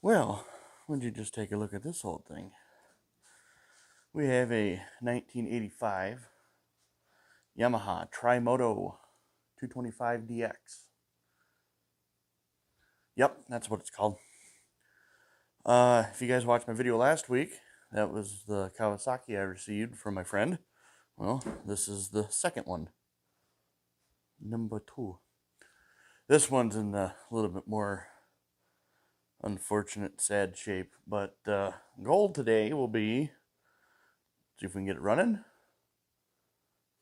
Well, would you just take a look at this old thing? We have a 1985 Yamaha Trimoto 225DX. Yep, that's what it's called. If you guys watched my video last week, that was the Kawasaki I received from my friend. Well, this is the second one. Number 2. This one's in a little bit more unfortunate, sad shape, but goal today will be see if we can get it running.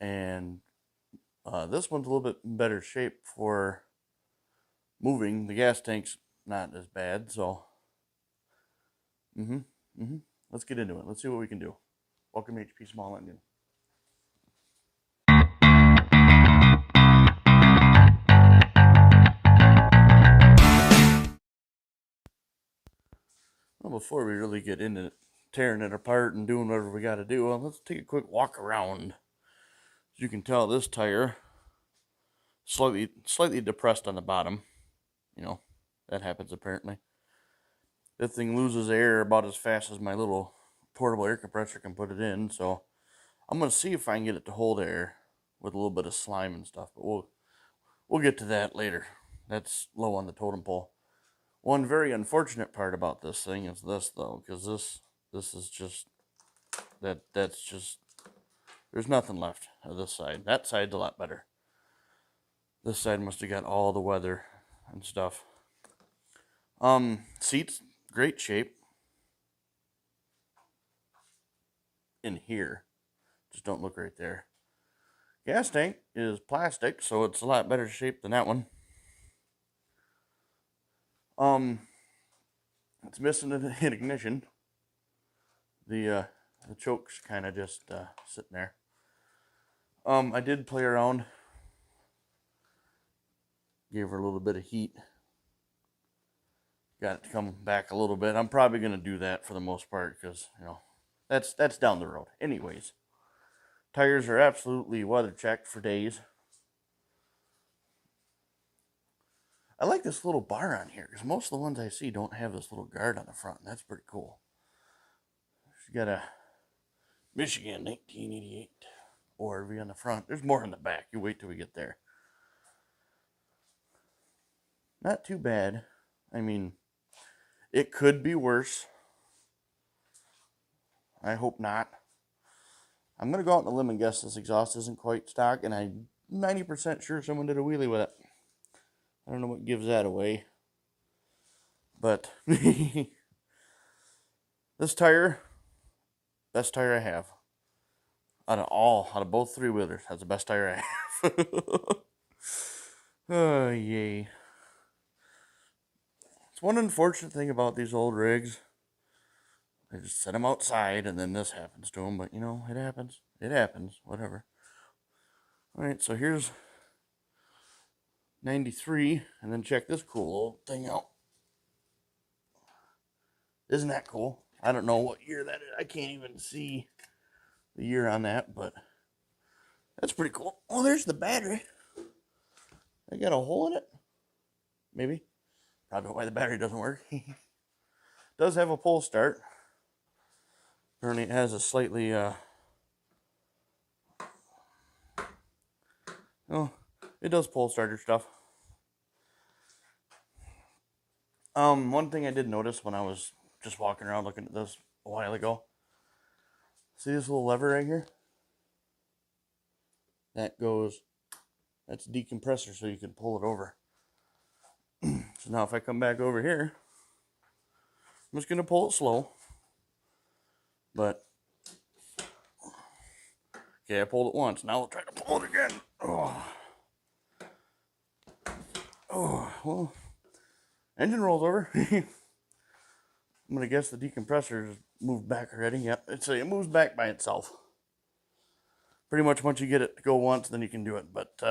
And this one's a little bit better shape for moving. The gas tank's not as bad, so let's get into it. Let's see what we can do. Welcome to HP Small Engine. Well, before we really get into tearing it apart and doing whatever we got to do, let's take a quick walk around. As you can tell, this tire slightly depressed on the bottom. You know, that happens apparently. This thing loses air about as fast as my little portable air compressor can put it in, so I'm going to see if I can get it to hold air with a little bit of slime and stuff, but we'll get to that later. That's low on the totem pole. One very unfortunate part about this thing is this, though, because this is just that's just there's nothing left of this side. That side's a lot better. This side must have got all the weather and stuff. Seats, great shape. In here, just don't look right there. Gas tank is plastic, so it's a lot better shape than that one. It's missing an ignition. The choke's kind of just sitting there. I did play around. Gave her a little bit of heat. Got it to come back a little bit. I'm probably going to do that for the most part because, you know, that's down the road. Anyways, tires are absolutely weather checked for days. I like this little bar on here because most of the ones I see don't have this little guard on the front. That's pretty cool. She's got a Michigan 1988 ORV on the front. There's more in the back. You wait till we get there. Not too bad. I mean, it could be worse. I hope not. I'm going to go out on a limb and guess this exhaust isn't quite stock, and I'm 90% sure someone did a wheelie with it. I don't know what gives that away. But this tire, best tire I have. Out of both three-wheelers, that's the best tire I have. Oh, yay. It's one unfortunate thing about these old rigs. I just set them outside and then this happens to them. But, you know, it happens. It happens. Whatever. Alright, so here's 93. And then check this cool old thing out. Isn't that cool? I don't know what year that is. I can't even see the year on that, but that's pretty cool. Oh, there's the battery. I got a hole in it. Maybe. Probably why the battery doesn't work. Does have a pull start. Apparently it has a slightly oh, it does pull starter stuff. One thing I did notice when I was just walking around looking at this a while ago. See this little lever right here? That's a decompressor so you can pull it over. So now if I come back over here, I'm just going to pull it slow. But, okay, I pulled it once. Now I'll try to pull it again. Oh, well, engine rolls over. I'm going to guess the decompressor's moved back already. Yep, it moves back by itself. Pretty much once you get it to go once, then you can do it. But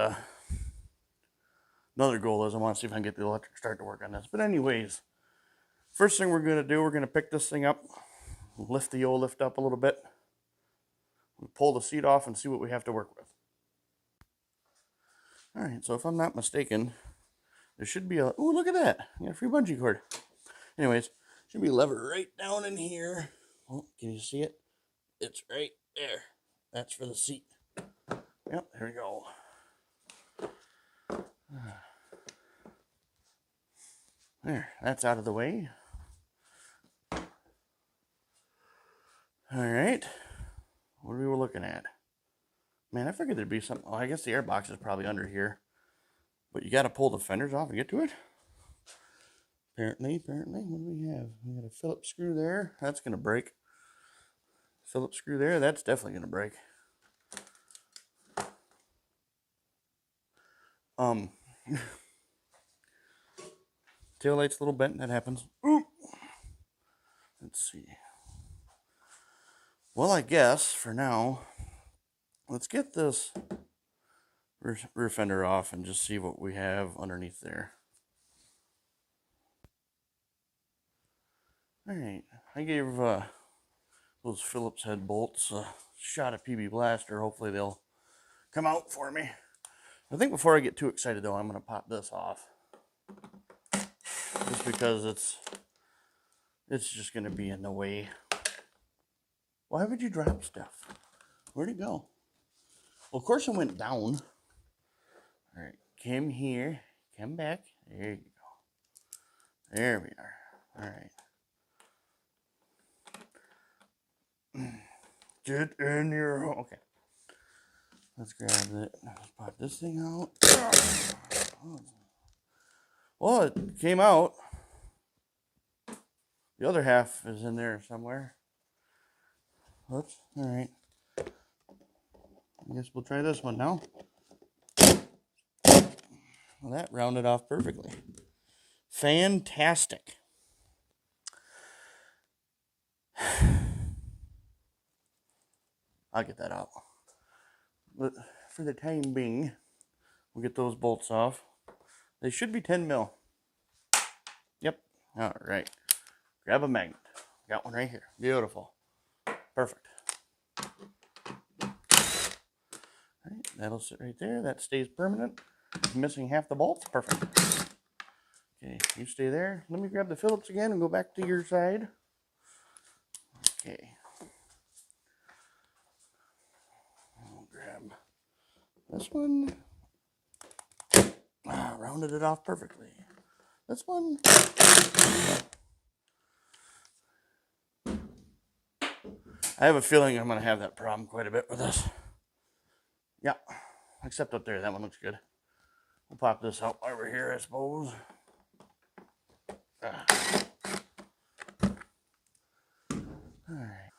another goal is I want to see if I can get the electric start to work on this. But anyways, first thing we're going to do, we're going to pick this thing up, lift the O-lift up a little bit, pull the seat off and see what we have to work with. Alright, so if I'm not mistaken, there should be a... Ooh, look at that. I got a free bungee cord. Anyways, Should be a lever right down in here. Oh, can you see it? It's right there. That's for the seat. Yep, there we go. There, that's out of the way. All right. What are we looking at? Man, I figured there'd be something. Oh, I guess the airbox is probably under here. But you got to pull the fenders off to get to it. Apparently, what do we have? We got a Phillips screw there. That's going to break. Phillips screw there. That's definitely going to break. Tail light's a little bent. That happens. Ooh. Let's see. Well, I guess for now, let's get this rear fender off and just see what we have underneath there. All right. I gave those Phillips head bolts a shot of PB Blaster. Hopefully they'll come out for me. I think before I get too excited, though, I'm going to pop this off. Just because it's just going to be in the way. Why would you drop stuff? Where'd it go? Well, of course it went down. All right, come here. Come back. There you go. There we are. All right. Get in here. Okay. Let's grab it. Let's pop this thing out. Well, it came out. The other half is in there somewhere. Whoops. All right. I guess we'll try this one now. Well, that rounded off perfectly. Fantastic. I'll get that out. But for the time being, we'll get those bolts off. They should be 10 mil. Yep. All right. Grab a magnet. Got one right here. Beautiful. Perfect. All right. That'll sit right there. That stays permanent. Missing half the bolts. Perfect. Okay. You stay there. Let me grab the Phillips again and go back to your side. Okay. I'll grab this one. Rounded it off perfectly. This one. I have a feeling I'm going to have that problem quite a bit with this. Yeah. Except up there. That one looks good. We'll pop this out while we're here, I suppose. Alright.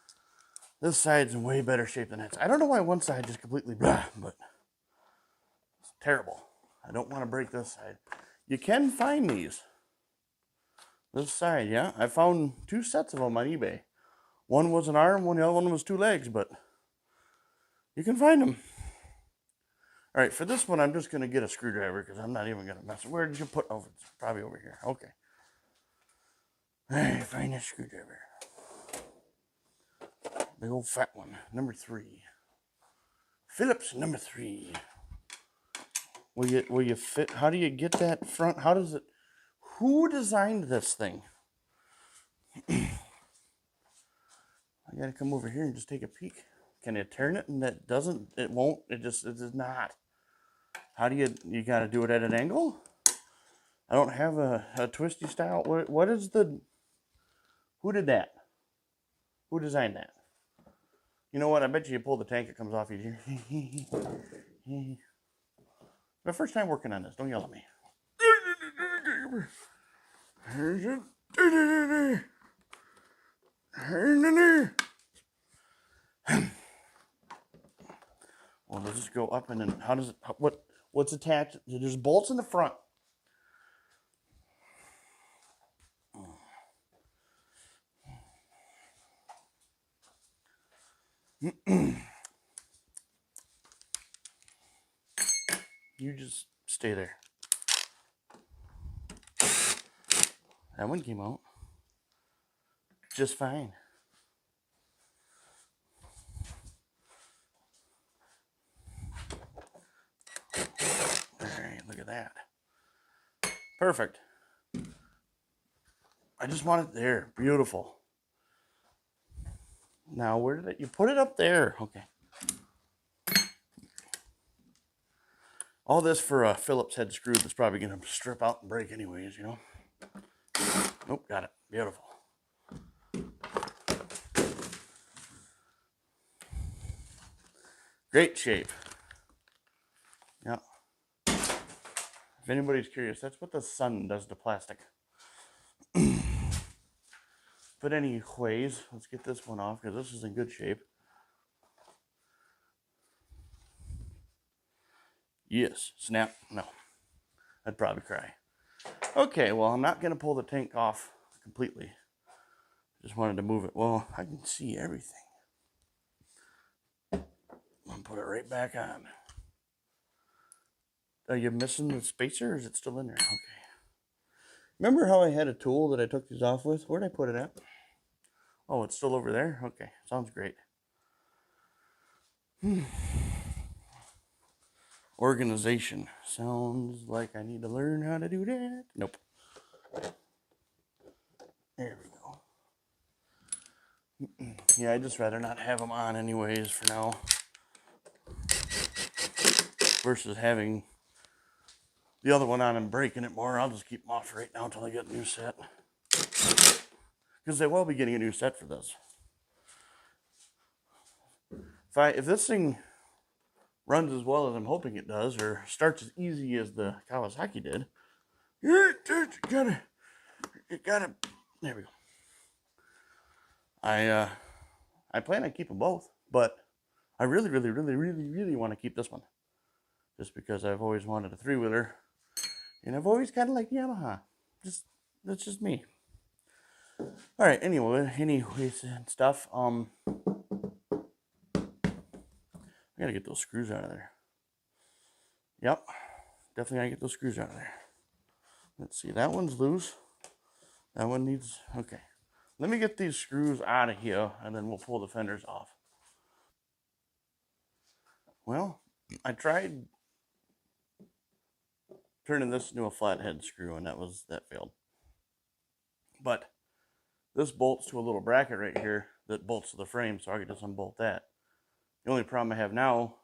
This side's in way better shape than that. I don't know why one side just completely blah, but it's terrible. I don't want to break this side. You can find these. This side, yeah. I found 2 sets of them on eBay. One was an arm, the other one was 2 legs, but you can find them. All right, for this one, I'm just going to get a screwdriver because I'm not even going to mess with it. Where did you put? Oh, it's probably over here. Okay. All right, find a screwdriver. Big old fat one. Number 3. Phillips number 3. Will you fit? How do you get that front? How does it? Who designed this thing? I gotta come over here and just take a peek. Can you turn it? And that doesn't. It won't. It does not. How do you gotta do it at an angle? I don't have a twisty style. What is the? Who did that? Who designed that? You know what? I bet you pull the tank, it comes off easier. My first time working on this. Don't yell at me. Well, does this go up and then how does it? What's attached? There's bolts in the front. You just stay there. That one came out just fine. All right, look at that. Perfect. I just want it there. Beautiful. Now, where did you put it up there? Okay. All this for a Phillips head screw that's probably going to strip out and break anyways, you know. Nope, got it. Beautiful. Great shape. Yeah. If anybody's curious, that's what the sun does to plastic. But anyways, let's get this one off because this is in good shape. Yes. Snap. No. I'd probably cry. Okay, well, I'm not going to pull the tank off completely. Just wanted to move it. Well, I can see everything. I'm going to put it right back on. Are you missing the spacer or is it still in there? Okay. Remember how I had a tool that I took these off with? Where'd I put it at? Oh, it's still over there? Okay, sounds great. Organization. Sounds like I need to learn how to do that. Nope. There we go. Yeah, I'd just rather not have them on anyways for now. Versus having the other one on and breaking it more. I'll just keep them off right now until I get a new set. Because they will be getting a new set for this. If this thing runs as well as I'm hoping it does, or starts as easy as the Kawasaki did, you gotta, there we go. I plan on keeping both, but I really want to keep this one. Just because I've always wanted a three-wheeler, and I've always kind of liked Yamaha. That's just me. All right. Anyways and stuff. I gotta get those screws out of there. Yep, definitely gotta get those screws out of there. Let's see. That one's loose. That one needs. Okay. Let me get these screws out of here, and then we'll pull the fenders off. Well, I tried turning this into a flathead screw, and that failed. But this bolts to a little bracket right here that bolts to the frame, so I can just unbolt that. The only problem I have now,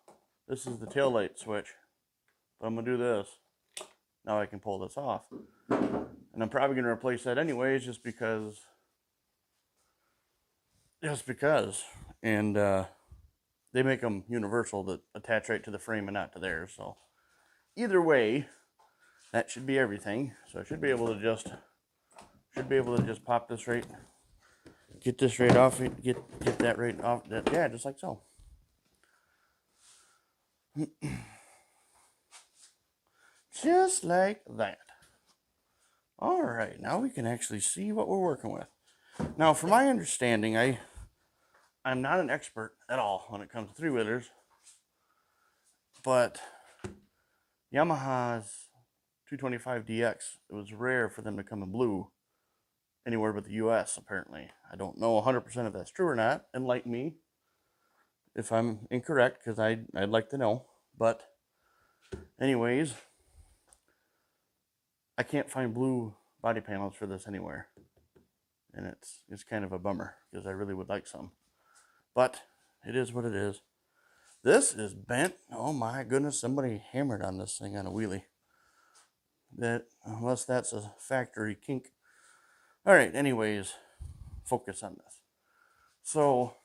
this is the taillight switch, but I'm gonna do this. Now I can pull this off, and I'm probably gonna replace that anyways, just because. And they make them universal that attach right to the frame and not to theirs. So either way, that should be everything. So I should be able to just pop this right, get this right off, get that right off. Yeah, just like so. Just like that. All right, now we can actually see what we're working with. Now, from my understanding, I'm not an expert at all when it comes to three-wheelers, but Yamaha's 225DX, it was rare for them to come in blue anywhere but the US, apparently. I don't know 100% if that's true or not. Enlighten me if I'm incorrect, because I'd like to know. But anyways, I can't find blue body panels for this anywhere. And it's kind of a bummer, because I really would like some. But it is what it is. This is bent. Oh my goodness, somebody hammered on this thing on a wheelie. Unless that's a factory kink. All right, anyways, focus on this. So,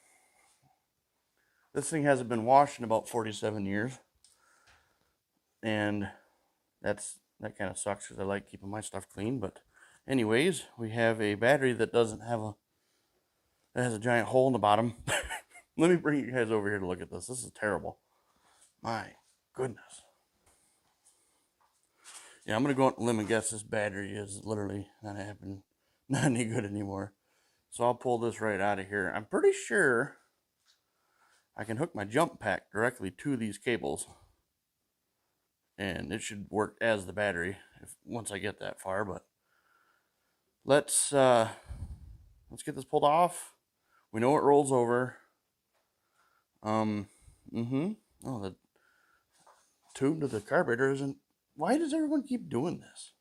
this thing hasn't been washed in about 47 years. And that kind of sucks because I like keeping my stuff clean. But anyways, we have a battery that has a giant hole in the bottom. Let me bring you guys over here to look at this. This is terrible. My goodness. Yeah, I'm going to go out on a limb and guess this battery is literally not any good anymore. So I'll pull this right out of here. I'm pretty sure I can hook my jump pack directly to these cables. And it should work as the battery once I get that far. But let's get this pulled off. We know it rolls over. Oh, the tube to the carburetor isn't. Why does everyone keep doing this?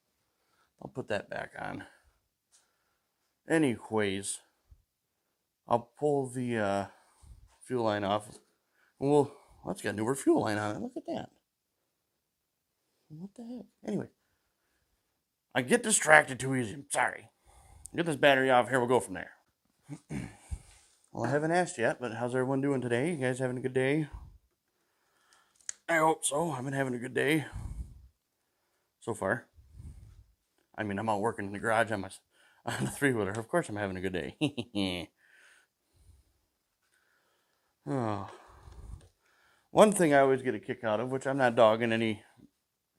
I'll put that back on. Anyways, I'll pull the fuel line off. Well, that's got a newer fuel line on it. Look at that. What the heck? Anyway, I get distracted too easy. I'm sorry. Get this battery off. Here we'll go from there. Well, I haven't asked yet, but how's everyone doing today? You guys having a good day? I hope so. I've been having a good day so far. I mean, I'm out working in the garage on the 3-wheeler. Of course I'm having a good day. Oh. One thing I always get a kick out of, which I'm not dogging any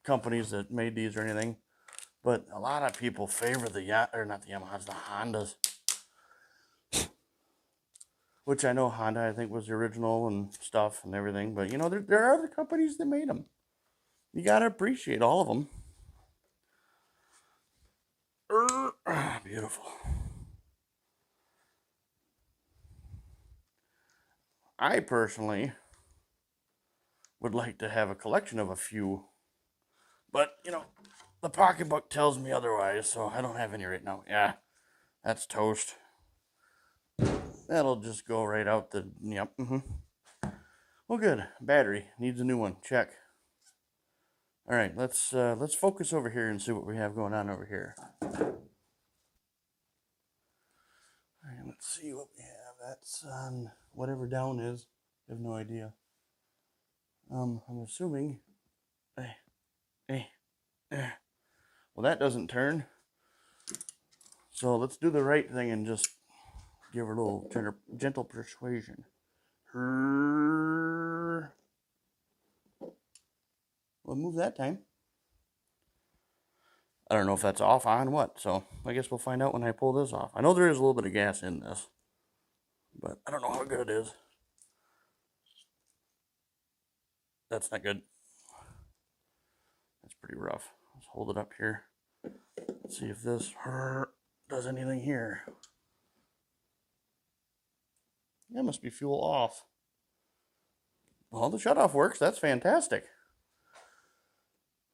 companies that made these or anything, but a lot of people favor not the Yamahas, the Hondas. Which I know Honda, I think, was the original and stuff and everything. But, you know, there are other companies that made them. You got to appreciate all of them. Beautiful. I personally would like to have a collection of a few. But, you know, the pocketbook tells me otherwise, so I don't have any right now. Yeah, that's toast. That'll just go right out the, yep. Well, good. Battery needs a new one. Check. All right, let's focus over here and see what we have going on over here. All right, let's see what we have. That's on whatever down is. I have no idea. I'm assuming. Well, that doesn't turn. So let's do the right thing and just give her a little gentle persuasion. Well, move that time. I don't know if that's off, on, what. So I guess we'll find out when I pull this off. I know there is a little bit of gas in this, but I don't know how good it is. That's not good. That's pretty rough. Let's hold it up here. Let's see if this does anything here. That must be fuel off. Well, the shutoff works. That's fantastic.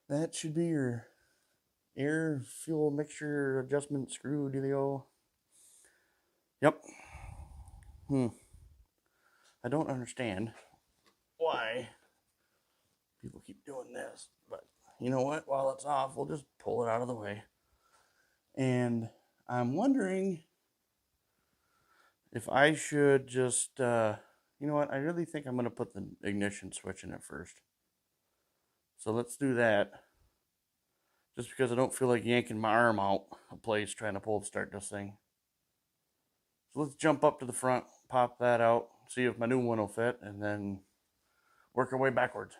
That should be your air fuel mixture adjustment screw dealio. Yep. I don't understand why people keep doing this, but you know what? While it's off, we'll just pull it out of the way. And I'm wondering if I should just, you know what? I really think I'm going to put the ignition switch in it first. So let's do that. Just because I don't feel like yanking my arm out of place trying to start this thing. So let's jump up to the front, pop that out, see if my new one will fit, and then work our way backwards.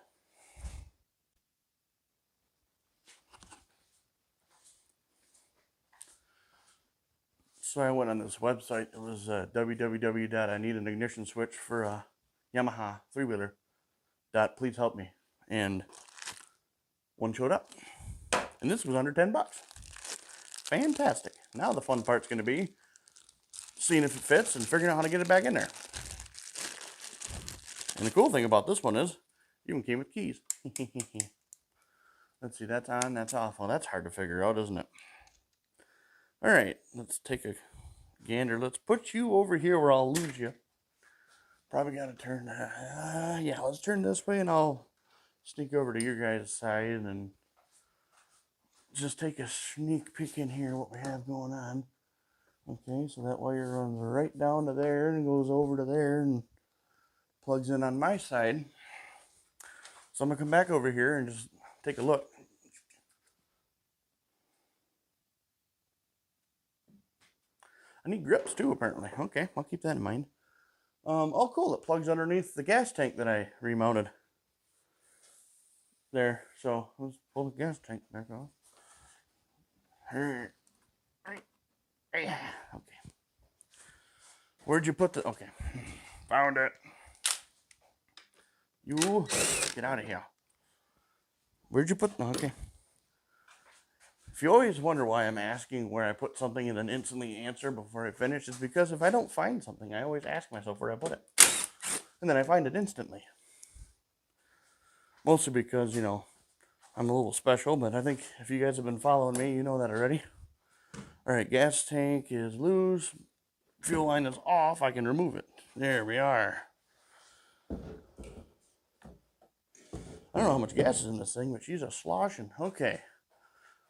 So I went on this website. It was www.I-need-an-ignition-switch for a Yamaha 3-wheeler. Please help me. And one showed up. And this was under $10. Fantastic. Now the fun part's going to be seeing if it fits and figuring out how to get it back in there. And the cool thing about this one is it even came with keys. Let's see, that's on, that's off. Well, that's hard to figure out, isn't it? All right, let's take a gander. Let's put you over here where I'll lose you. Probably got to turn, yeah, let's turn this way and I'll sneak over to your guys' side and just take a sneak peek in here what we have going on. Okay, so that wire runs right down to there and goes over to there and plugs in on my side. So I'm going to come back over here and just take a look. I need grips too, apparently. Okay, I'll keep that in mind. Oh, cool. It plugs underneath the gas tank that I remounted. There. So let's pull the gas tank back off. Okay. Where'd you put the... Okay. Found it. You get out of here. Where'd you put... Okay. If you always wonder why I'm asking where I put something and then instantly answer before I finish, it's because if I don't find something, I always ask myself where I put it. And then I find it instantly. Mostly because, you know, I'm a little special, but I think if you guys have been following me, you know that already. Alright, gas tank is loose. Fuel line is off. I can remove it. There we are. I don't know how much gas is in this thing, but she's a sloshing. Okay.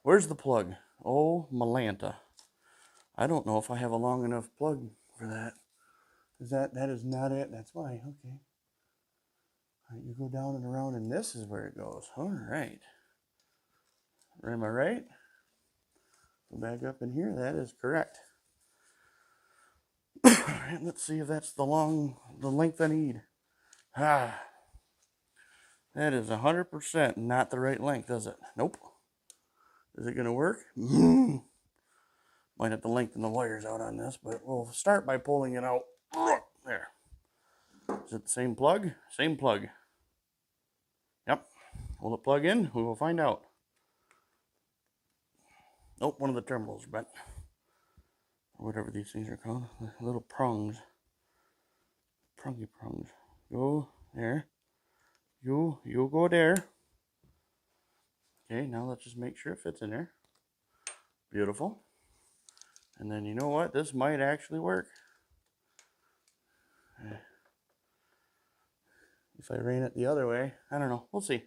Where's the plug? Oh, Malanta. I don't know if I have a long enough plug for that. That is not it. That's why. Okay. All right, you go down and around, and this is where it goes. All right. Am I right? Go back up in here. That is correct. All right, let's see if that's the length I need. Ah. That is 100% not the right length, is it? Nope. Is it going to work? Might have to lengthen the wires out on this, but we'll start by pulling it out. There. Is it the same plug? Same plug. Yep. Will it plug in? We will find out. Nope, one of the terminals bent. Or whatever these things are called. The little prongs. Prongy prongs. Go there. You go there. Okay, now let's just make sure it fits in there. Beautiful. And then you know what? This might actually work. If I ran it the other way, I don't know. We'll see.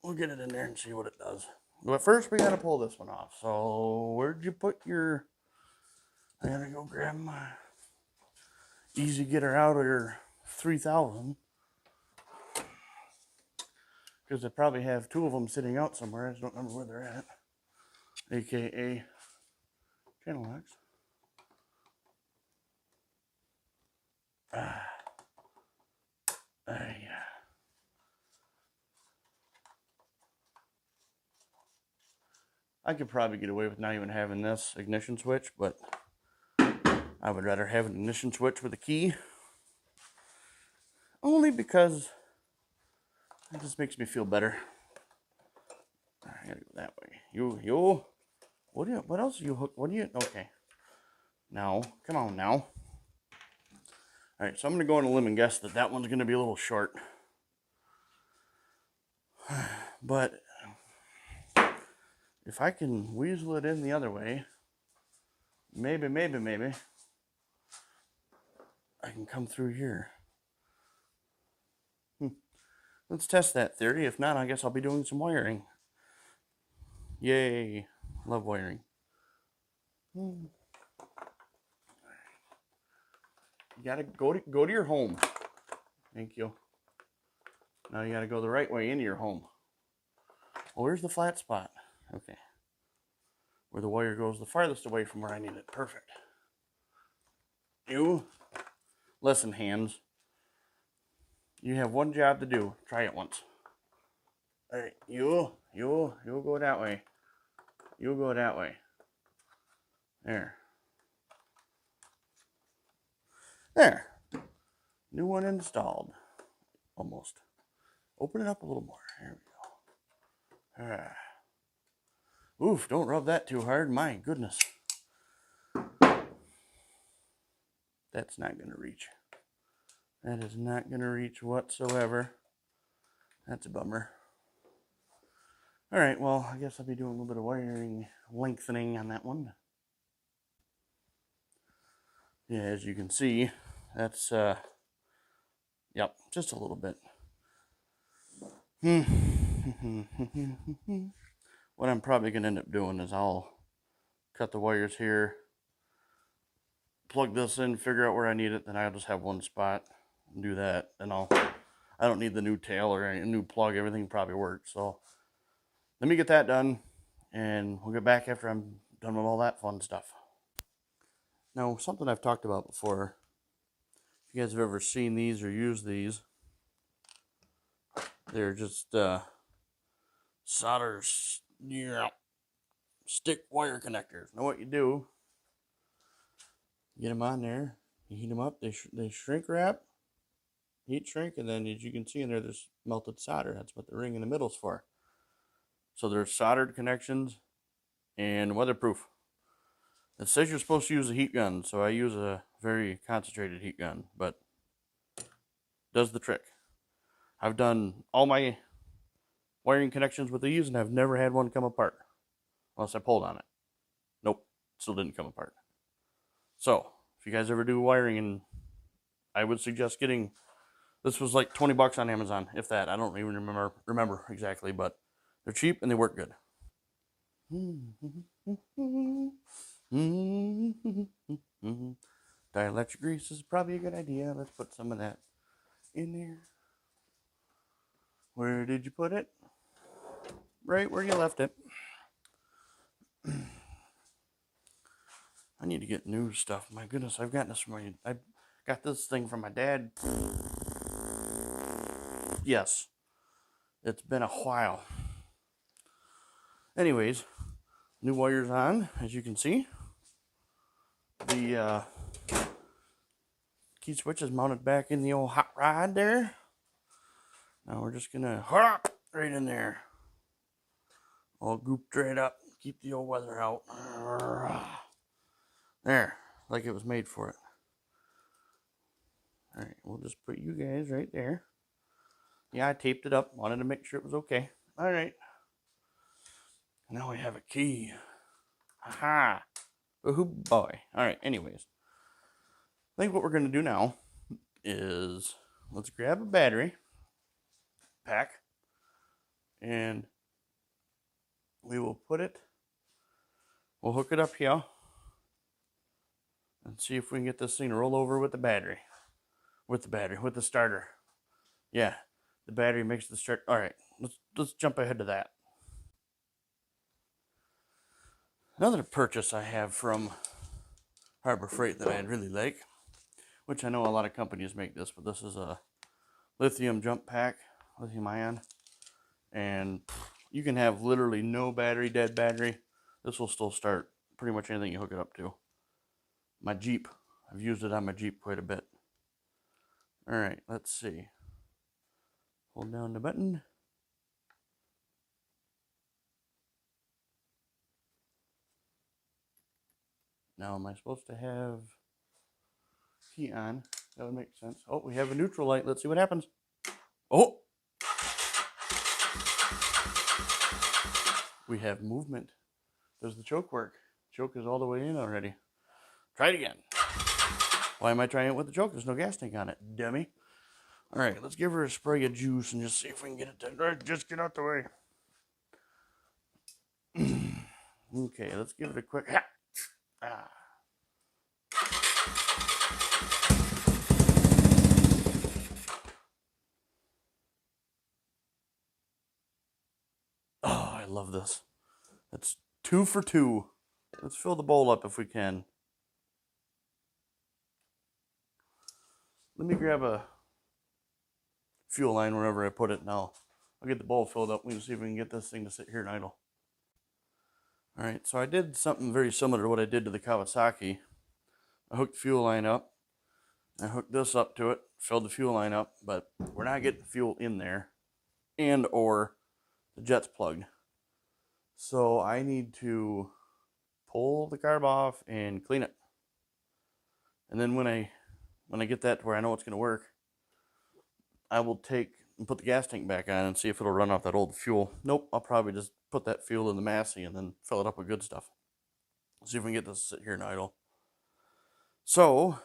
We'll get it in there and see what it does. But first we gotta pull this one off. So where'd you put your... I gotta go grab my easy getter out of your 3000. Because I probably have two of them sitting out somewhere. I just don't remember where they're at. AKA channel locks. Yeah. I could probably get away with not even having this ignition switch, but I would rather have an ignition switch with a key. Only because it just makes me feel better. I gotta go that way. What else are you hooked? Okay. Now, come on now. Alright, so I'm gonna go on a limb and guess that one's gonna be a little short. But if I can weasel it in the other way, maybe I can come through here. Let's test that theory. If not, I guess I'll be doing some wiring. Yay. Love wiring. You gotta go to your home. Thank you. Now you gotta go the right way into your home. Well, where's the flat spot? Okay. Where the wire goes the farthest away from where I need it. Perfect. You, listen, hands. You have one job to do. Try it once. All right, you go that way. You go that way. There. There. New one installed. Almost. Open it up a little more. There we go. Oof, don't rub that too hard. My goodness. That's not going to reach. That is not going to reach whatsoever. That's a bummer. Alright, well, I guess I'll be doing a little bit of wiring lengthening on that one. Yeah, as you can see, that's, yep, just a little bit. What I'm probably going to end up doing is I'll cut the wires here, plug this in, figure out where I need it, then I'll just have one spot and do that. And I don't need the new tail or any new plug. Everything probably works. So let me get that done, and we'll get back after I'm done with all that fun stuff. Now, something I've talked about before, if you guys have ever seen these or used these, they're just solder stick wire connectors. Now what you do, you get them on there, you heat them up, they shrink wrap, heat shrink, and then as you can see in there, there's melted solder. That's what the ring in the middle's for. So there's soldered connections and weatherproof. It says you're supposed to use a heat gun, so I use a very concentrated heat gun, but does the trick. I've done all my wiring connections with these, and I've never had one come apart unless I pulled on it. Nope, still didn't come apart. So if you guys ever do wiring, and I would suggest getting, this was like 20 bucks on Amazon, if that. I don't even remember exactly, but they're cheap and they work good. Dielectric grease is probably a good idea. Let's put some of that in there. Where did you put it? Right where you left it. I need to get new stuff. My goodness, I've gotten this from I got this thing from my dad. Yes, it's been a while. Anyways, new wires on, as you can see. The key switch is mounted back in the old hot rod there. Now we're just gonna hop right in there. All gooped right up. Keep the old weather out. There, like it was made for it. Alright, we'll just put you guys right there. Yeah, I taped it up. Wanted to make sure it was okay. Alright. Now we have a key. Aha! Oh boy. Alright, anyways. I think what we're going to do now is let's grab a battery pack and we will put it, we'll hook it up here and see if we can get this thing to roll over with the battery. With the starter. Yeah, the battery makes the start. All right, let's jump ahead to that. Another purchase I have from Harbor Freight that I really like, which I know a lot of companies make this, but this is a lithium jump pack, lithium ion, and you can have literally no battery, dead battery. This will still start pretty much anything you hook it up to. My Jeep, I've used it on my Jeep quite a bit. All right, let's see. Hold down the button. Now, am I supposed to have key on? That would make sense. Oh, we have a neutral light. Let's see what happens. Oh! We have movement. Does the choke work? Choke is all the way in already. Try it again. Why am I trying it with the choke? There's no gas tank on it, dummy. All right, let's give her a spray of juice and just see if we can get it done. Right, just get out the way. Okay, let's give it a quick. Ah. Oh, I love this. It's 2 for 2. Let's fill the bowl up if we can. Let me grab a fuel line wherever I put it now. I'll get the bowl filled up. We can see if we can get this thing to sit here and idle. All right, so I did something very similar to what I did to the Kawasaki. I hooked the fuel line up. I hooked this up to it, filled the fuel line up, but we're not getting fuel in there, and or the jet's plugged. So I need to pull the carb off and clean it. And then when I get that to where I know it's going to work, I will take and put the gas tank back on and see if it'll run off that old fuel. Nope, I'll probably just put that fuel in the Massey and then fill it up with good stuff. See if we can get this to sit here and idle. So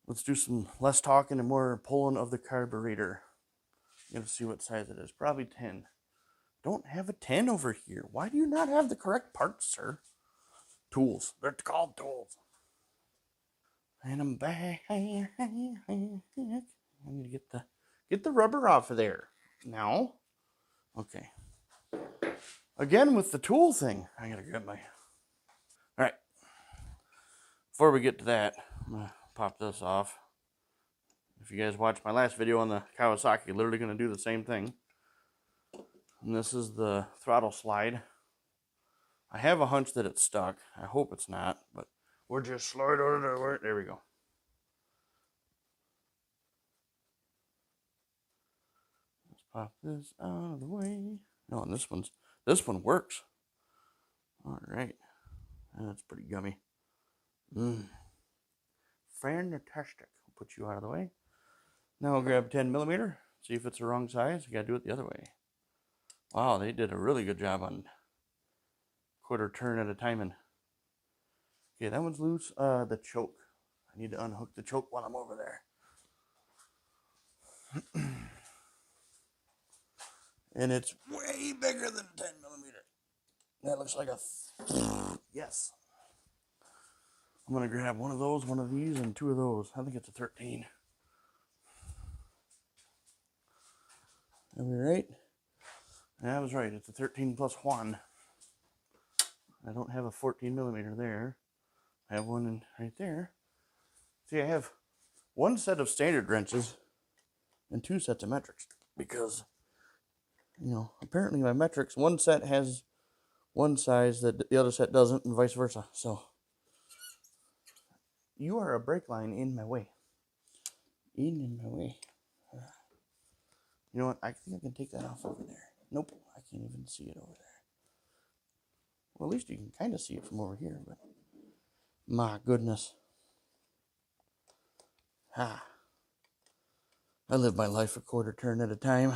let's do some less talking and more pulling of the carburetor. I'm going to see what size it is. Probably 10. Don't have a 10 over here. Why do you not have the correct parts, sir? Tools. They're called tools. And I'm back. I need to get the rubber off of there. Now. Okay. Again with the tool thing. I gotta grab my... Alright. Before we get to that, I'm gonna pop this off. If you guys watched my last video on the Kawasaki, literally gonna do the same thing. And this is the throttle slide. I have a hunch that it's stuck. I hope it's not, but we'll just slide over there. There we go. Let's pop this out of the way. No, and this one works. All right, that's pretty gummy. Fantastic. I'll put you out of the way. Now I'll grab 10mm. See if it's the wrong size. You gotta do it the other way. Wow, they did a really good job on quarter turn at a time. And Okay, that one's loose. The choke. I need to unhook the choke while I'm over there. And it's way bigger than 10 millimeters. That looks like a... yes. I'm going to grab one of those, one of these, and two of those. I think it's a 13. Are we right? Yeah, I was right. It's a 13 plus 1. I don't have a 14 millimeter there. I have one right there. See, I have one set of standard wrenches and two sets of metrics because, you know, apparently my metrics, one set has one size that the other set doesn't, and vice versa. So, you are a brake line in my way. In my way. You know what? I think I can take that off over there. Nope, I can't even see it over there. Well, at least you can kind of see it from over here, but my goodness. Ah. I live my life a quarter turn at a time.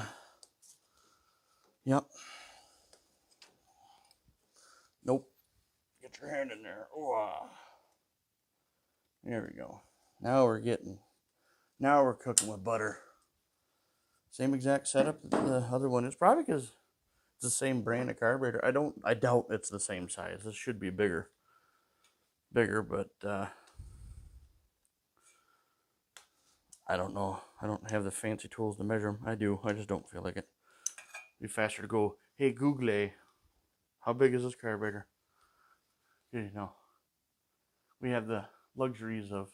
Yep. Nope. Get your hand in there. Oh. There we go. Now we're cooking with butter. Same exact setup that the other one is. Probably because it's the same brand of carburetor. I doubt it's the same size. This should be bigger, but I don't know. I don't have the fancy tools to measure them. I do. I just don't feel like it. It'd be faster to go, hey, Google, how big is this carburetor? You know, we have the luxuries of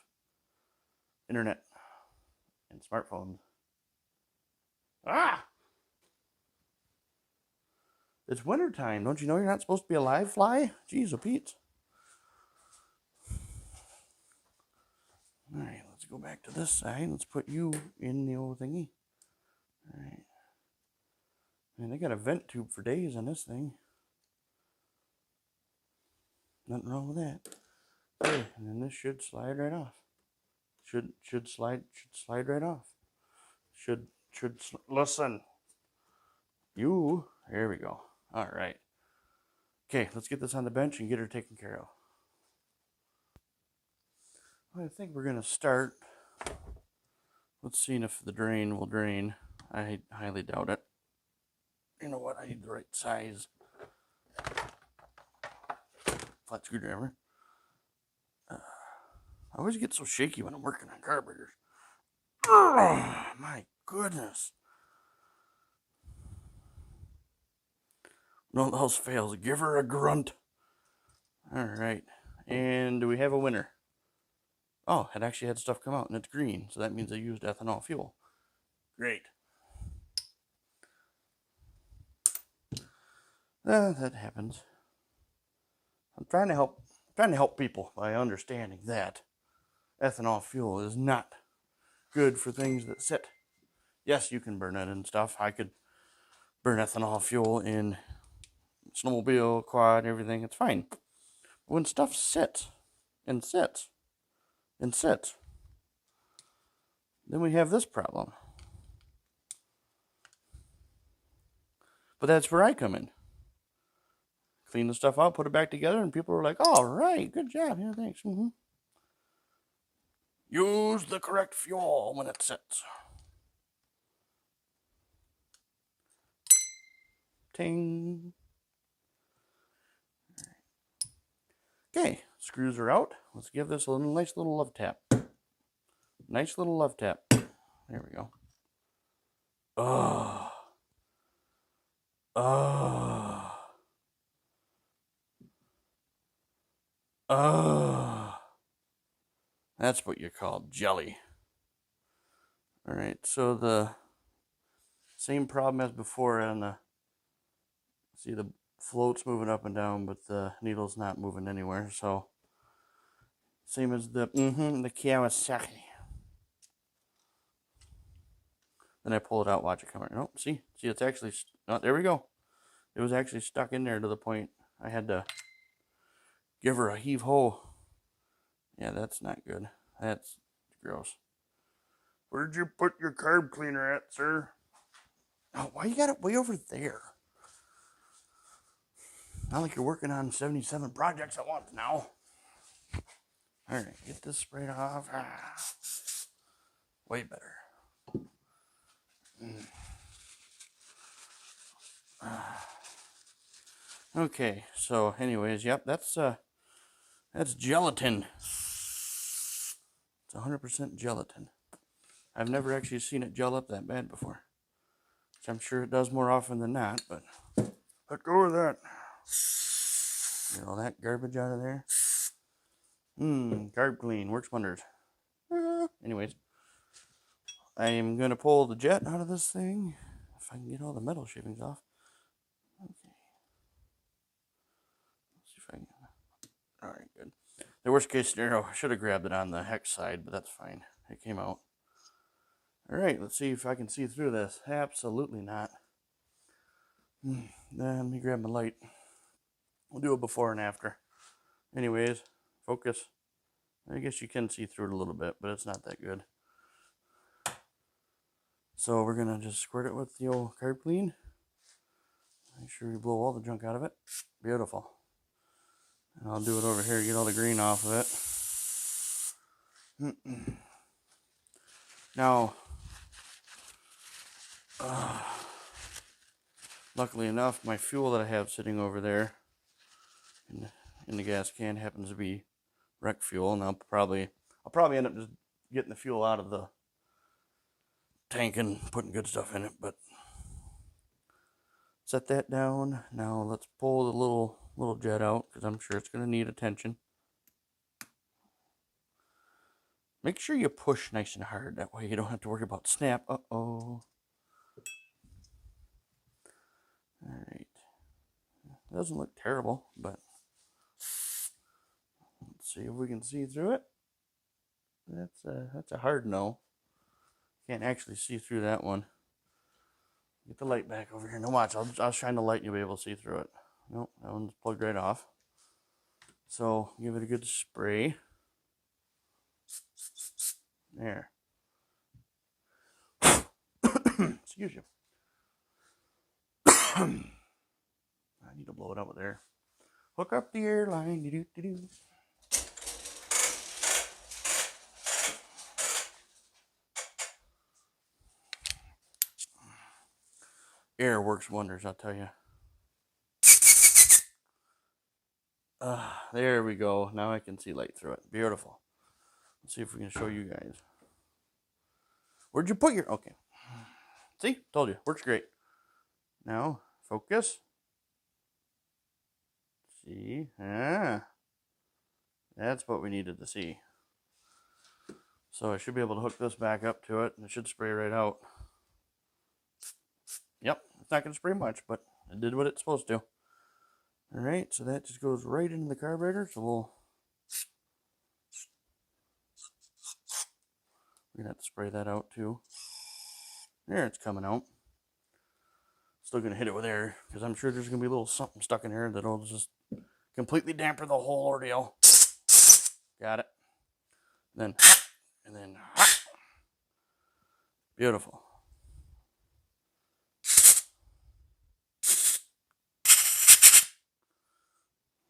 internet and smartphones. Ah! It's wintertime. Don't you know you're not supposed to be a live fly? Jeez, Pete. All right, let's go back to this side. Let's put you in the old thingy. All right. Man, they got a vent tube for days on this thing. Nothing wrong with that. Okay, and then this should slide right off. Should slide right off. Listen. You, there we go. All right. Okay, let's get this on the bench and get her taken care of. I think we're gonna start. Let's see if the drain will drain. I highly doubt it. You know what? I need the right size flat screwdriver. I always get so shaky when I'm working on carburetors. Oh, my goodness. No else fails. Give her a grunt. All right. And do we have a winner? Oh, it actually had stuff come out and it's green. So that means I used ethanol fuel. Great. That happens. I'm trying to help people by understanding that ethanol fuel is not good for things that sit. Yes, you can burn it and stuff. I could burn ethanol fuel in snowmobile, quad, everything. It's fine. But when stuff sits and sits and sits, then we have this problem. But that's where I come in. Clean the stuff out, put it back together, and people are like, all right, good job. Yeah, thanks. Mm-hmm. Use the correct fuel when it sits. Ting. Okay, screws are out. Let's give this a nice little love tap. Nice little love tap. There we go. Oh. Oh. Oh. That's what you call jelly. All right, so the same problem as before on the, see the float's moving up and down, but the needle's not moving anywhere. So same as the Kawasaki. Then I pull it out, watch it come out. Nope, see, it's actually, oh, there we go. It was actually stuck in there to the point I had to give her a heave-ho. Yeah, that's not good. That's gross. Where'd you put your carb cleaner at, sir? Oh, why you got it way over there? Not like you're working on 77 projects at once now. Alright, get this sprayed off. Way better. Okay, so anyways, yep, that's gelatin. It's 100% gelatin. I've never actually seen it gel up that bad before. Which I'm sure it does more often than not, but let go of that. Get all that garbage out of there. Carb clean, works wonders. Anyways, I am going to pull the jet out of this thing. If I can get all the metal shavings off. Okay. Let's see if I can. Alright, good. The worst case scenario, I should have grabbed it on the hex side, but that's fine. It came out. Alright, let's see if I can see through this. Absolutely not. Let me grab my light. We'll do a before and after. Anyways, focus. I guess you can see through it a little bit, but it's not that good. So we're going to just squirt it with the old carb clean. Make sure we blow all the junk out of it. Beautiful. And I'll do it over here to get all the green off of it. Now, luckily enough, my fuel that I have sitting over there in the gas can happens to be wreck fuel, and I'll probably end up just getting the fuel out of the tank and putting good stuff in it. But set that down. Now let's pull the little jet out, because I'm sure it's going to need attention. Make sure you push nice and hard. That way you don't have to worry about snap. Uh-oh. Alright. It doesn't look terrible, but let's see if we can see through it. That's a hard no. Can't actually see through that one. Get the light back over here. Now watch, I'll shine the light and you'll be able to see through it. Nope, that one's plugged right off. So give it a good spray. There. Excuse you. I need to blow it out with air. Hook up the airline. Do-do-do-do. Air works wonders, I'll tell you. There we go. Now I can see light through it. Beautiful. Let's see if we can show you guys. Where'd you put your... Okay. See? Told you. Works great. Now, focus. See? That's what we needed to see. So I should be able to hook this back up to it, and it should spray right out. Yep. It's not going to spray much, but it did what it's supposed to. Alright, so that just goes right into the carburetor. So we're going to have to spray that out too. There, it's coming out. Still going to hit it with air, because I'm sure there's going to be a little something stuck in here that'll just completely dampen the whole ordeal. Got it. And then, beautiful.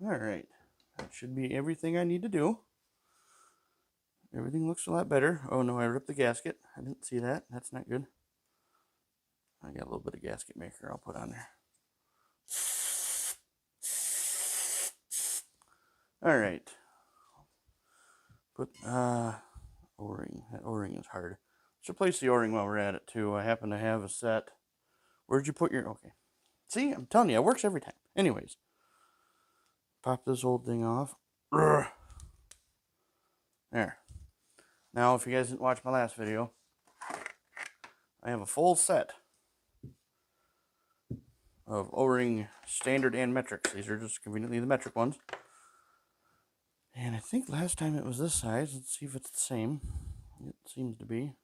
Alright, that should be everything I need to do. Everything looks a lot better. Oh no, I ripped the gasket. I didn't see that. That's not good. I got a little bit of gasket maker I'll put on there. Alright. Put, O-ring. That O-ring is hard. Let's replace the O-ring while we're at it too. I happen to have a set. Where'd you put your... Okay. See, I'm telling you, it works every time. Anyways. Pop this old thing off. There. Now, if you guys didn't watch my last video, I have a full set of O-ring standard and metrics. These are just conveniently the metric ones. And I think last time it was this size. Let's see if it's the same. It seems to be.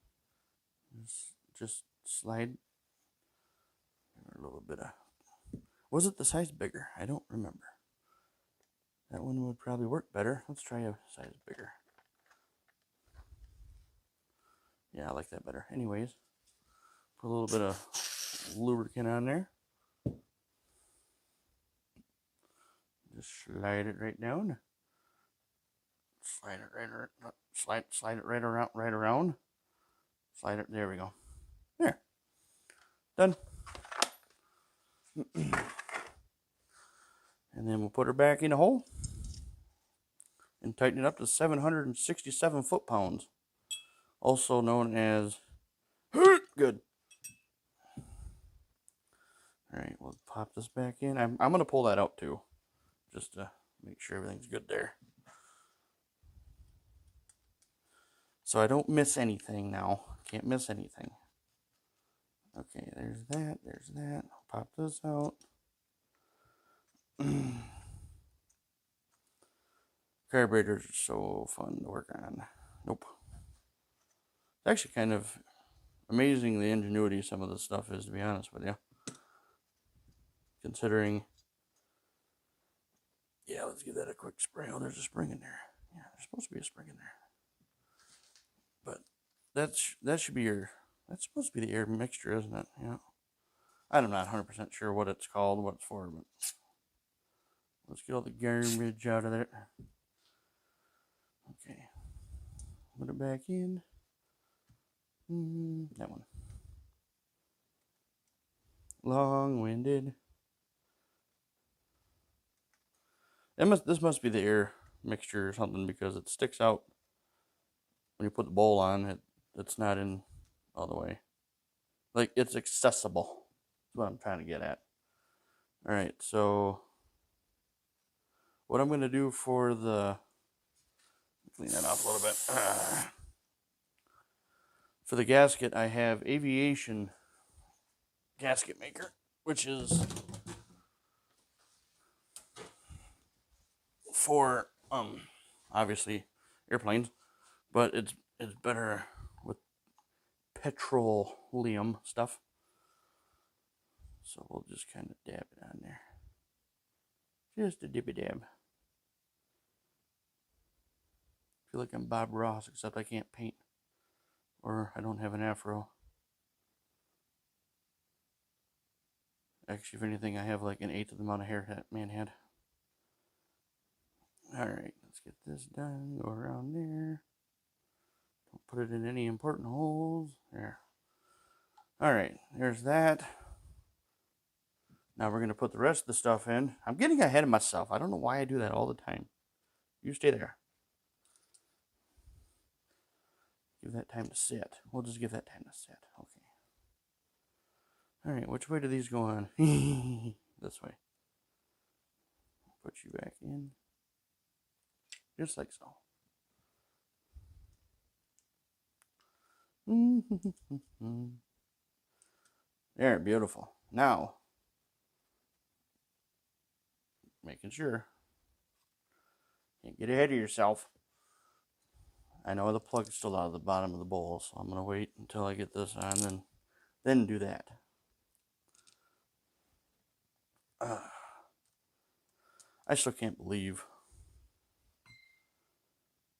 Just slide a little bit of... Was it the size bigger? I don't remember. That one would probably work better. Let's try a size bigger. Yeah, I like that better. Anyways, put a little bit of lubricant on there. Just slide it right down. Slide it right around. Slide it right around. Slide it. There we go. There. Done. And then we'll put her back in the hole and tighten it up to 767 foot-pounds, also known as good. All right, we'll pop this back in. I'm going to pull that out too, just to make sure everything's good there. So I don't miss anything now. Can't miss anything. Okay, there's that. There's that. I'll pop this out. Carburetors are so fun to work on. Nope. It's actually kind of amazing the ingenuity some of this stuff is, to be honest with you. Considering, yeah, let's give that a quick spray. Oh, there's a spring in there. Yeah, there's supposed to be a spring in there. But that should be your, that's supposed to be the air mixture, isn't it? Yeah. I'm not 100% sure what it's called, what it's for, but let's get all the garbage out of there. Okay. Put it back in. That one. Long-winded. This must be the air mixture or something, because it sticks out when you put the bowl on. It's not in all the way. Like, it's accessible. That's what I'm trying to get at. Alright, so what I'm going to do for the... Clean that off a little bit. For the gasket, I have Aviation Gasket Maker, which is for obviously airplanes, but it's better with petroleum stuff. So we'll just kind of dab it on there, just a dibby dab. I feel like I'm Bob Ross, except I can't paint, or I don't have an afro. Actually, if anything, I have like an 1/8 of the amount of hair that man had. Alright, let's get this done. Go around there. Don't put it in any important holes. There. Alright, there's that. Now we're going to put the rest of the stuff in. I'm getting ahead of myself. I don't know why I do that all the time. You stay there. Give that time to sit. We'll just give that time to sit. Okay. Alright, which way do these go on? This way. Put you back in. Just like so. There, beautiful. Now, making sure. Can't get ahead of yourself. I know the plug's still out of the bottom of the bowl, so I'm going to wait until I get this on, then do that. I still can't believe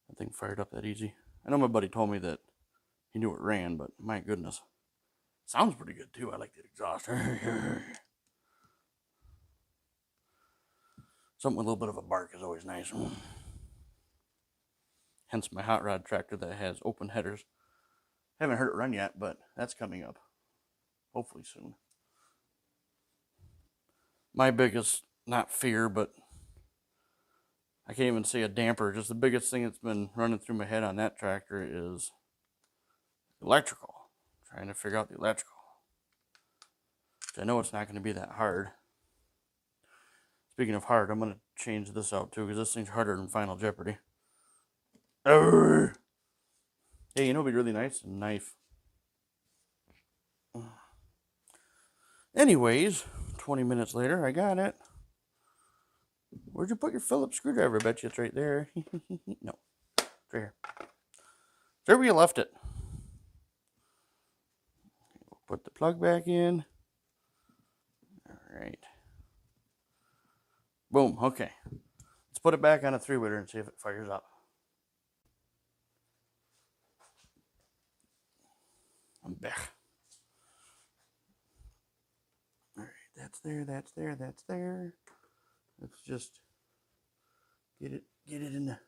that thing fired up that easy. I know my buddy told me that he knew it ran, but my goodness. Sounds pretty good too. I like the exhaust. Something with a little bit of a bark is always nice. Hence my hot rod tractor that has open headers. Haven't heard it run yet, but that's coming up. Hopefully soon. My biggest, not fear, but I can't even say a damper. Just the biggest thing that's been running through my head on that tractor is electrical. Trying to figure out the electrical. Which I know it's not going to be that hard. Speaking of hard, I'm going to change this out too, because this thing's harder than Final Jeopardy. Hey, you know what'd be really nice? A knife. Anyways, 20 minutes later, I got it. Where'd you put your Phillips screwdriver? I bet you it's right there. No, it's right here. There where you left it. We'll put the plug back in. Alright. Boom, okay. Let's put it back on a 3-wheeler and see if it fires up. I'm back. Alright, that's there, that's there, that's there. Let's just get it in the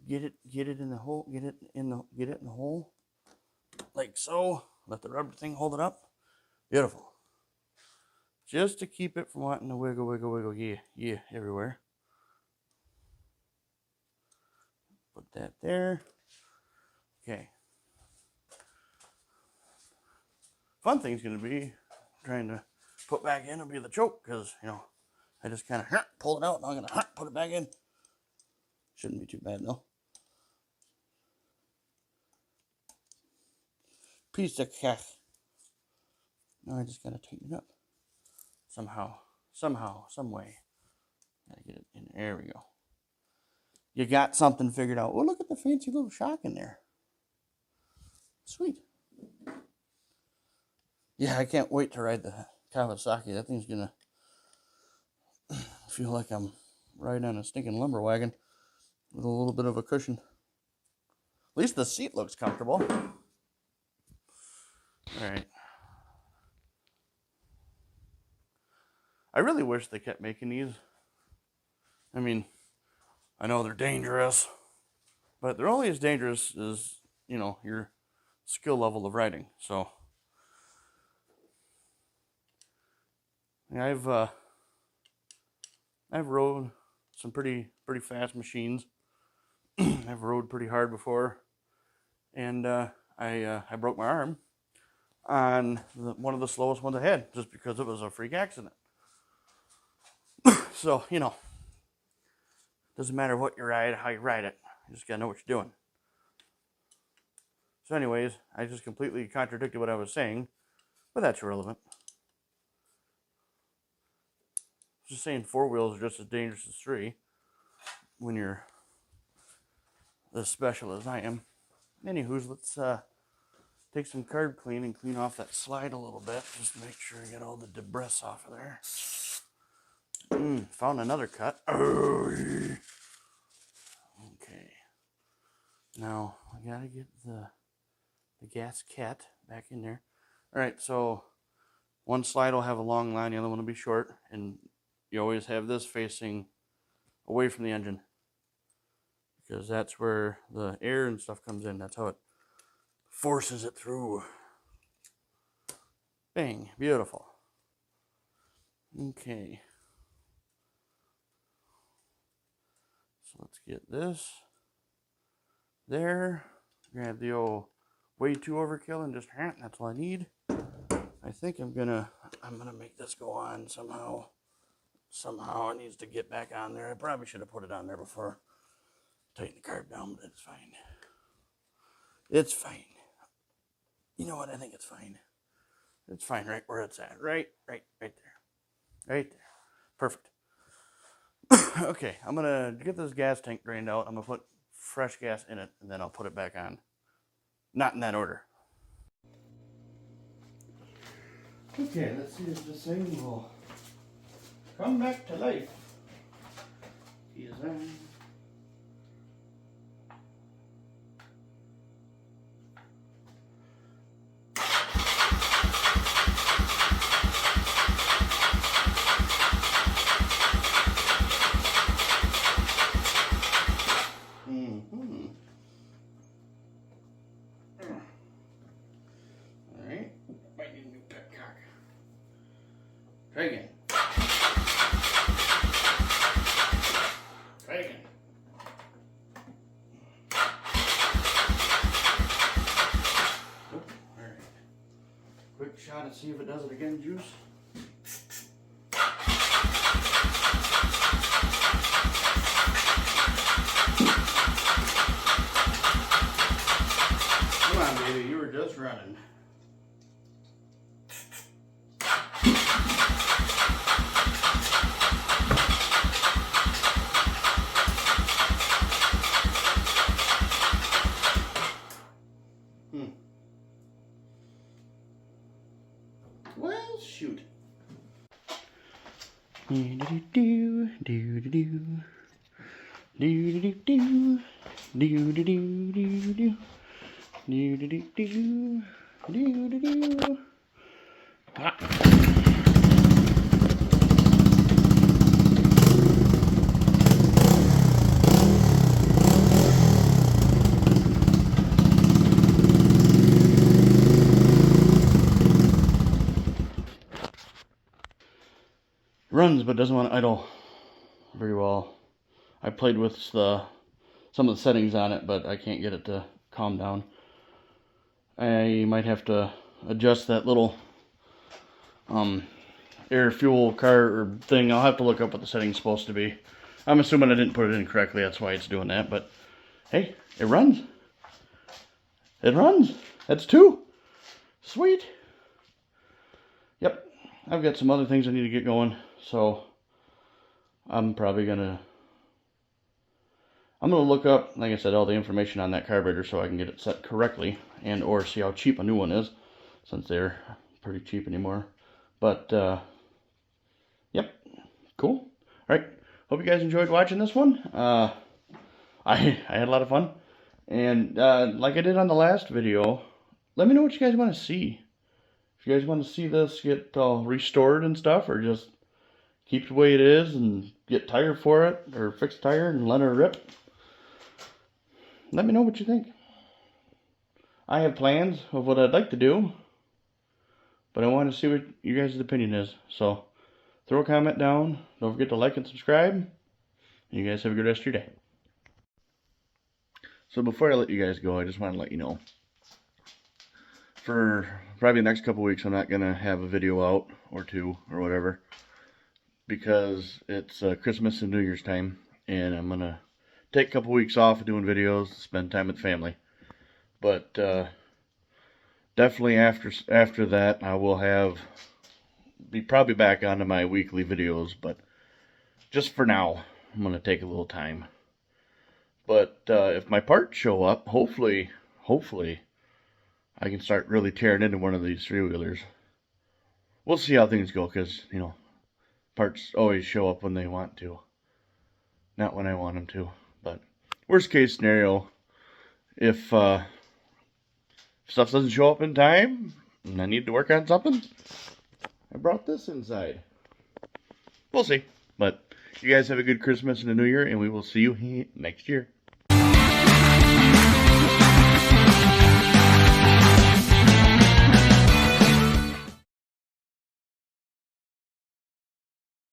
get it in the hole, get it in the hole, like so. Let the rubber thing hold it up. Beautiful. Just to keep it from wanting to wiggle, yeah, everywhere. Put that there. Okay. Fun thing's gonna be trying to put back in will be the choke, because I just kind of pulled it out, and I'm gonna put it back in. Shouldn't be too bad though. Piece of cash. Now I just gotta tighten it up somehow, some way. Gotta get it in. There we go. You got something figured out. Oh, look at the fancy little shock in there. Sweet. Yeah, I can't wait to ride the Kawasaki. That thing's gonna feel like I'm riding on a stinking lumber wagon with a little bit of a cushion. At least the seat looks comfortable. All right. I really wish they kept making these. I mean, I know they're dangerous, but they're only as dangerous as, your skill level of riding. So, yeah, I've rode some pretty fast machines. I've rode pretty hard before, and I broke my arm on one of the slowest ones I had, just because it was a freak accident. So, doesn't matter what you ride, how you ride it. You just gotta know what you're doing. So anyways, I just completely contradicted what I was saying, but that's irrelevant. Just saying 4 wheels are just as dangerous as 3 when you're as special as I am. Anywho's, let's take some carb clean and clean off that slide a little bit, just to make sure I get all the debris off of there. Found another cut. Okay. Now, I gotta get the gasket back in there. Alright, so one slide will have a long line, the other one will be short, and you always have this facing away from the engine, because that's where the air and stuff comes in. That's how it forces it through. Bang. Beautiful. Okay. So let's get this there. Grab the old way too overkill and just that's all I need. I think I'm gonna make this go on somehow. Somehow it needs to get back on there. I probably should have put it on there before tighten the carb down, but it's fine. It's fine. You know what? I think it's fine. It's fine right where it's at. Right there. Right there. Perfect. Okay, I'm gonna get this gas tank drained out. I'm gonna put fresh gas in it, and then I'll put it back on. Not in that order. Okay, let's see if this thing will come back to life. Is that? Alright, might need a new petcock. Try again. Try again. Oh, alright. Quick shot and see if it does it again, Juice. Come on, baby, you were just running. Well, shoot. Do do do do do do do do do do do do do. Do do do do do do do. runs, but doesn't want to idle very well. I played with some of the settings on it, but I can't get it to calm down. I might have to adjust that little air fuel car or thing. I'll have to look up what the setting's supposed to be. I'm assuming I didn't put it in correctly, that's why it's doing that, but hey, it runs. It runs. That's 2. Sweet. Yep. I've got some other things I need to get going, so I'm probably gonna look up, like I said, all the information on that carburetor so I can get it set correctly and or see how cheap a new one is, since they're pretty cheap anymore. But yep, cool. All right, hope you guys enjoyed watching this one. I had a lot of fun, and like I did on the last video, let me know what you guys want to see. If you guys want to see this get restored and stuff, or just keep the way it is and get tire for it, or fix the tire and let her rip, let me know what you think. I have plans of what I'd like to do, but I want to see what you guys' opinion is. So throw a comment down. Don't forget to like and subscribe. You guys have a good rest of your day. So before I let you guys go, I just want to let you know, for probably the next couple weeks, I'm not going to have a video out, or 2, or whatever, because it's Christmas and New Year's time, and I'm going to take a couple weeks off of doing videos, spend time with family. But definitely after that, I will be probably back onto my weekly videos, but just for now, I'm going to take a little time. But if my parts show up, hopefully I can start really tearing into one of these 3-wheelers. We'll see how things go, because, you know, parts always show up when they want to, not when I want them to. But worst case scenario, if stuff doesn't show up in time and I need to work on something, I brought this inside. We'll see. But you guys have a good Christmas and a New Year, and we will see you next year.